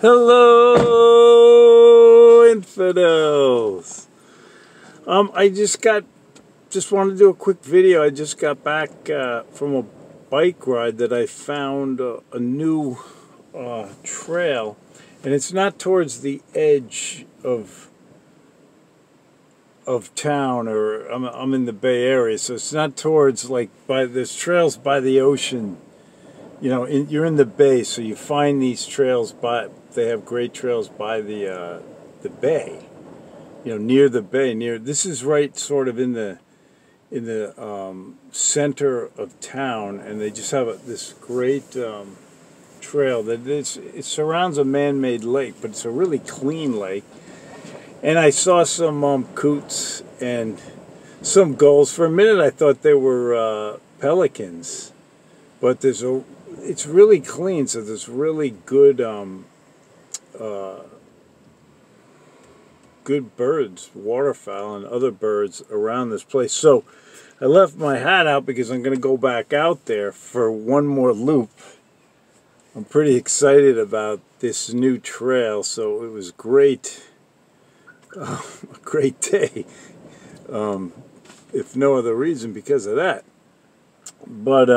Hello, infidels. I just wanted to do a quick video. I just got back from a bike ride that I found a new trail, and it's not towards the edge of town, or I'm in the Bay Area, so it's not towards, like, there's trails by the ocean. You know, you're in the Bay, so you find these trails they have great trails by the Bay. You know, near the Bay. This is right sort of in the center of town, and they just have this great trail that it surrounds a man-made lake, but it's a really clean lake. And I saw some coots and some gulls. For a minute, I thought they were pelicans, but it's really clean, so there's really good good birds, waterfowl, and other birds around this place. So I left my hat out because I'm going to go back out there for one more loop. I'm pretty excited about this new trail, so it was great. A great day, if no other reason because of that. But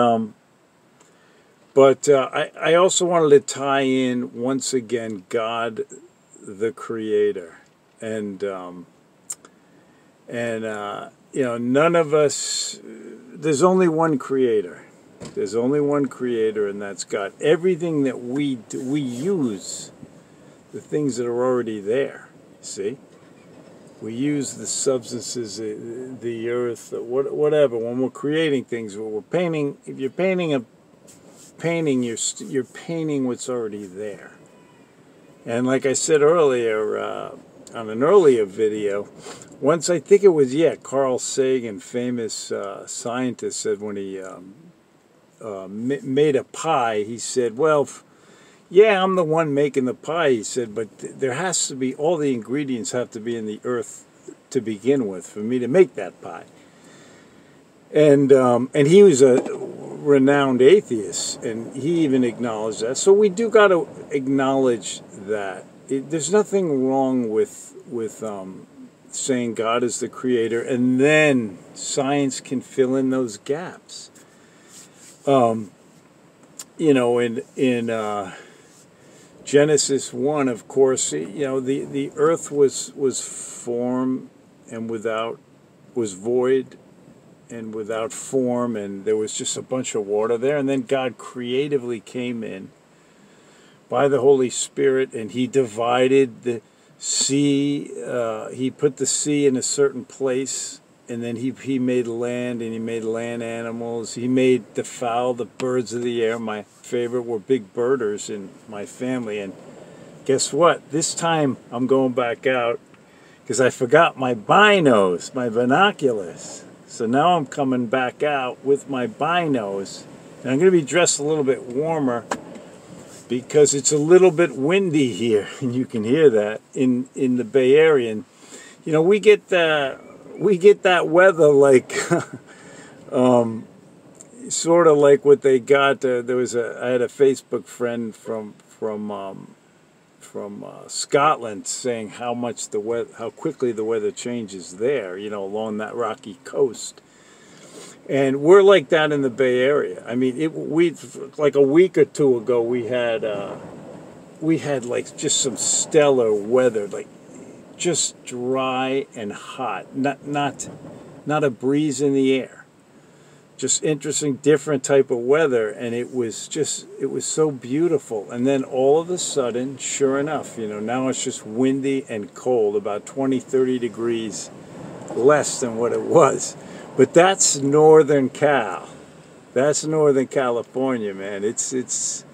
I also wanted to tie in once again God, the Creator, and you know, none of us. There's only one Creator. There's only one Creator, and that's God. Everything that we do, we use the things that are already there. See. We use the substances, the earth, whatever. When we're creating things, when we're painting, if you're painting a painting, you're painting what's already there. And like I said earlier, on an earlier video, once, I think it was, Carl Sagan, famous scientist, said when he made a pie, he said, well, yeah, I'm the one making the pie, he said, but there has to be, all the ingredients have to be in the earth to begin with for me to make that pie. And he was a renowned atheist, and he even acknowledged that. So we do got to acknowledge that. There's nothing wrong with saying God is the Creator, and then science can fill in those gaps. You know, in Genesis 1, of course, you know, the earth was form and was void and without form, and there was just a bunch of water there, and then God creatively came in by the Holy Spirit, and he divided the sea. He put the sea in a certain place, and then he made land, and he made land animals. He made the fowl, the birds of the air. My favorite were big birders in my family. And guess what? This time I'm going back out because I forgot my binos, my binoculars. So now I'm coming back out with my binos. And I'm going to be dressed a little bit warmer because it's a little bit windy here. And you can hear that in the Bay Area. And, you know, we get that weather like sort of like what they got. I had a Facebook friend from Scotland saying how quickly the weather changes there, you know, along that rocky coast. And we're like that in the Bay Area. I mean, like a week or two ago, we had like just some stellar weather, like just dry and hot, not a breeze in the air, just interesting, different type of weather. And it was so beautiful. And then all of a sudden, sure enough, you know, now it's just windy and cold, about 20-30 degrees less than what it was. But that's Northern Cal. That's Northern California, man. It's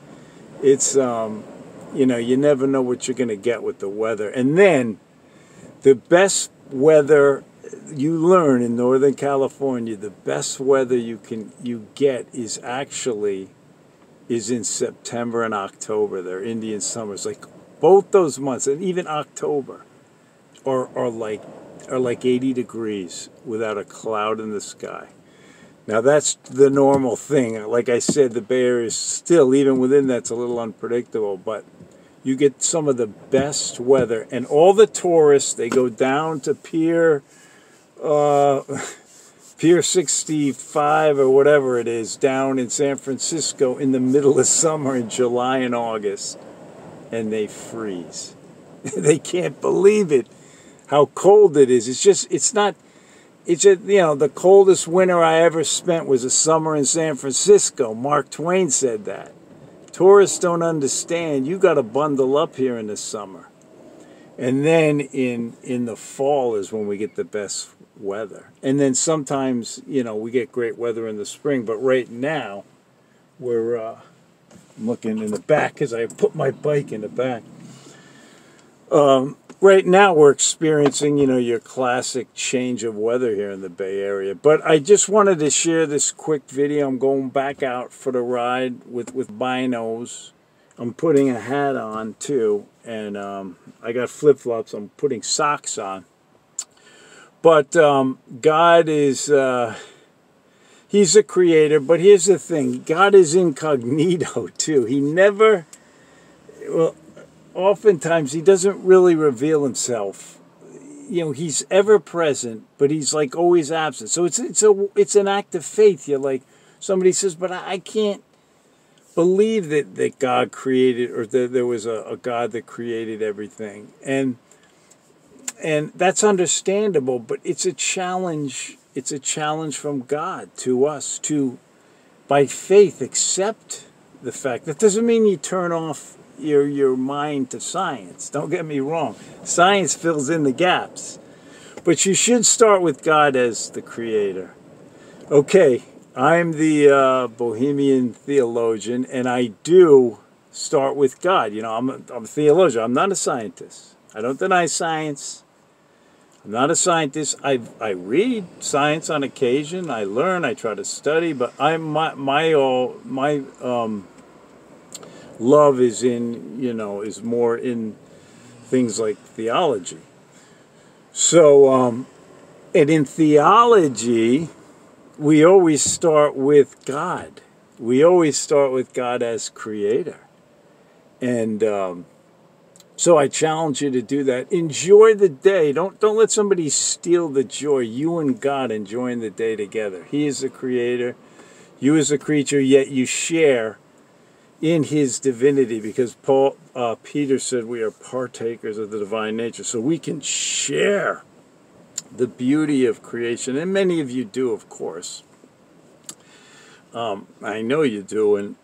you know, you never know what you're going to get with the weather. And then the best weather you learn in Northern California, the best weather you get is in September and October. They're Indian summers. Like both those months, and even October, are like 80 degrees without a cloud in the sky. Now that's the normal thing. Like I said, the Bay Area is still, even within that's a little unpredictable, but you get some of the best weather. And all the tourists, they go down to Pier 65 or whatever it is, down in San Francisco in the middle of summer in July and August, and they freeze. They can't believe it, how cold it is. It's the coldest winter I ever spent was a summer in San Francisco. Mark Twain said that. Tourists don't understand. You got to bundle up here in the summer. And then in the fall is when we get the best weather. And then sometimes, we get great weather in the spring. But right now, we're looking in the back because I put my bike in the back. Right now we're experiencing, your classic change of weather here in the Bay Area. But I just wanted to share this quick video. I'm going back out for the ride with binos. I'm putting a hat on too. And I got flip-flops. I'm putting socks on. But God is, He's a creator. But here's the thing. God is incognito too. He never, oftentimes He doesn't really reveal Himself. He's ever present, but He's like always absent. So it's an act of faith. You're like, somebody says, but I can't believe that God created, or that there was a God that created everything. And that's understandable, but it's a challenge. It's a challenge from God to us to, by faith, accept the fact. That doesn't mean you turn off your mind to science. Don't get me wrong. Science fills in the gaps. But you should start with God as the creator. Okay, I'm the Bohemian theologian, and I do start with God. I'm a theologian. I'm not a scientist. I don't deny science. I'm not a scientist. I read science on occasion. I learn. I try to study. But my love is is more in things like theology. So, and in theology, we always start with God. We always start with God as creator. And so I challenge you to do that. Enjoy the day. Don't let somebody steal the joy. You and God enjoying the day together. He is the creator. You as a creature, yet you share in His divinity, because Peter said we are partakers of the divine nature. So we can share the beauty of creation. And many of you do, of course. I know you do.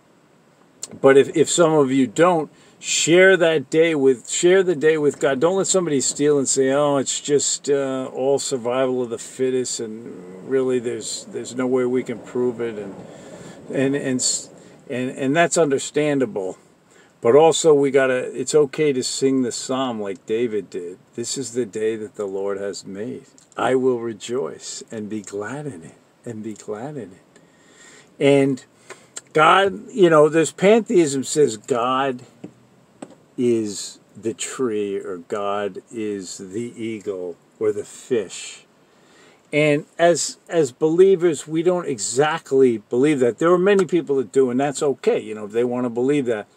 But if some of you don't, share the day with God. Don't let somebody steal and say, oh, it's just all survival of the fittest, and really there's no way we can prove it, and that's understandable. But also it's okay to sing the psalm like David did. This is the day that the Lord has made. I will rejoice and be glad in it, and be glad in it. And God, there's pantheism says God is the tree, or God is the eagle, or the fish. And as believers, we don't exactly believe that. There are many people that do, and that's okay, if they want to believe that.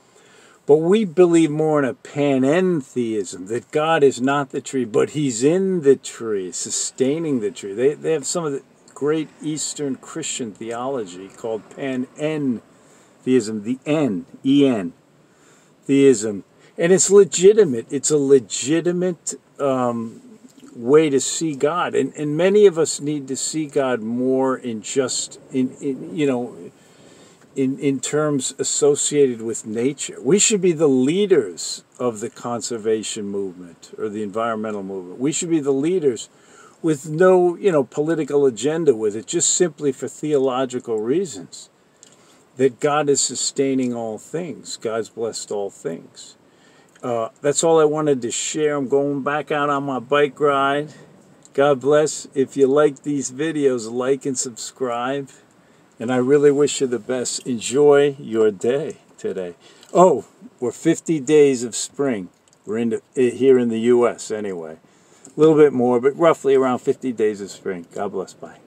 But we believe more in a panentheism, that God is not the tree, but He's in the tree, sustaining the tree. They have some of the great Eastern Christian theology called panentheism, the N, E-N, theism. And it's legitimate. It's a legitimate way to see God. And many of us need to see God more in just, in terms associated with nature. We should be the leaders of the conservation movement or the environmental movement. We should be the leaders with no, political agenda with it, just simply for theological reasons. That God is sustaining all things. God's blessed all things. That's all I wanted to share. I'm going back out on my bike ride. God bless. If you like these videos, like and subscribe. And I really wish you the best. Enjoy your day today. Oh, we're 50 days of spring. We're here in the U.S. anyway. A little bit more, but roughly around 50 days of spring. God bless. Bye.